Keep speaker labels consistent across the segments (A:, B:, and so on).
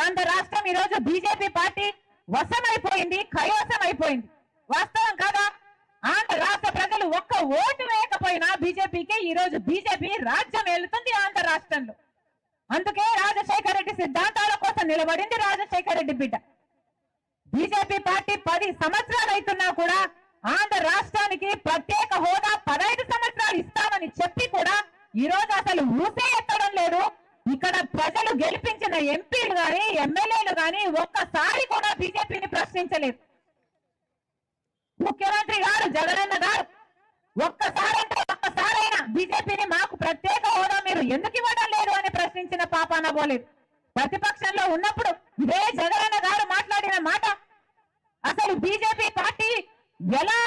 A: ఆంధ్ర రాష్ట్రం ఈ రోజు బీజేపీ పార్టీ వశమైపోయింది, కైవశమైపోయింది. వాస్తవం కాదా? ఆంధ్ర రాష్ట్ర ప్రజలు ఒక్క ఓటు వేయకపోయినా బీజేపీకి ఈ రోజు బీజేపీ రాజ్యం ఏలుతుంది ఆంధ్ర రాష్ట్రంలో. అందుకే రాజశేఖర రెడ్డి సిద్ధాంతాల కోసం నిలబడింది రాజశేఖర రెడ్డి బిడ్డ. బీజేపీ పార్టీ 10 సంవత్సరాలు అవుతున్నా కూడా ఆంధ్ర రాష్ట్రానికి ప్రత్యేక హోదా 15 సంవత్సరాలు ఇస్తామని చెప్పి కూడా ఈ రోజు అసలు ఊసే ఎత్తడం లేదు. ఇక్కడ ప్రజలు గెలిపించిన ఎంపీలు గాని ఎమ్మెల్యేలు గాని ఒక్కసారి కూడా బీజేపీని ప్రశ్నించలేదు. ముఖ్యమంత్రి గారు జగనన్న గారు ఒక్కసారైనా బీజేపీని మాకు ప్రత్యేక హోదా మీరు ఎందుకు ఇవ్వడం లేదు అని ప్రశ్నించిన పాపాన పోలేదు. ప్రతిపక్షంలో ఉన్నప్పుడు ఇదే జగనన్న గారు మాట్లాడిన మాట, అసలు బీజేపీ పార్టీ ఎలా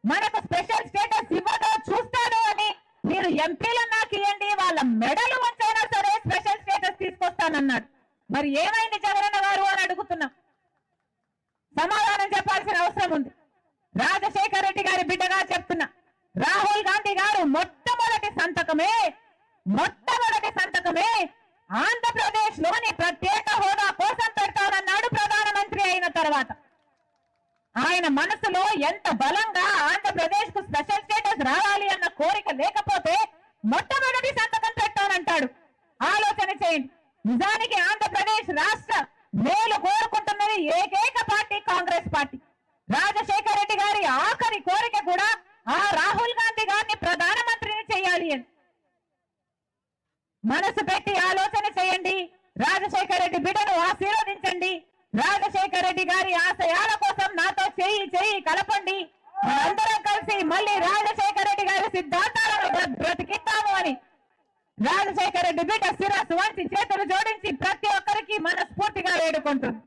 A: మనకు స్పెషల్ స్టేటస్ ఇవ్వదో చూస్తాడు అని మీరు ఎంపీలను నాకు ఇవ్వండి, వాళ్ళ మెడలు వంచైనా సరే స్పెషల్ స్టేటస్ తీసుకొస్తానన్నాడు. మరి ఏమైంది జగనన్న గారు అని అడుగుతున్నాం. సమాధానం చెప్పాల్సిన అవసరం ఉంది. రాజశేఖర రెడ్డి గారి బిడ్డగా చెప్తున్నా, రాహుల్ గాంధీ గారు మొట్టమొదటి సంతకమే ఆంధ్రప్రదేశ్ లోని ప్రత్యేక హోదా కోసం పెడతానన్నాడు. ప్రధానమంత్రి అయిన తర్వాత ఆయన మనసులో ఎంత బలంగా ఆంధ్రప్రదేశ్ కు స్పెషల్ స్టేటస్ రావాలి అన్న కోరిక లేకపోతే మొట్టమొదటి సంతకం పెట్టానంటాడు. ఆలోచన చేయండి. నిజానికి ఆంధ్రప్రదేశ్ రాష్ట్ర మేలు కోరుకుంటున్నది ఏకైక పార్టీ కాంగ్రెస్ పార్టీ. రాజశేఖర రెడ్డి గారి ఆఖరి కోరిక కూడా ఆ రాహుల్ గాంధీ గారిని ప్రధానమంత్రిని చేయాలి అని. మనసు పెట్టి ఆలోచన చేయండి. రాజశేఖర రెడ్డి బిడ్డను ఆశీర్వదించండి. రాజశేఖర రెడ్డి గారి ఆశయాల కోసం నాతో చేయి కలపండి. మనందరం కలిసి మళ్ళీ రాజశేఖర రెడ్డి గారి సిద్ధాంతాలను బ్రతికిస్తాము అని రాజశేఖర రెడ్డి బిడ్డ శిరస్సు వంచి చేతులు జోడించి ప్రతి ఒక్కరికి మనస్ఫూర్తిగా వేడుకుంటుంది.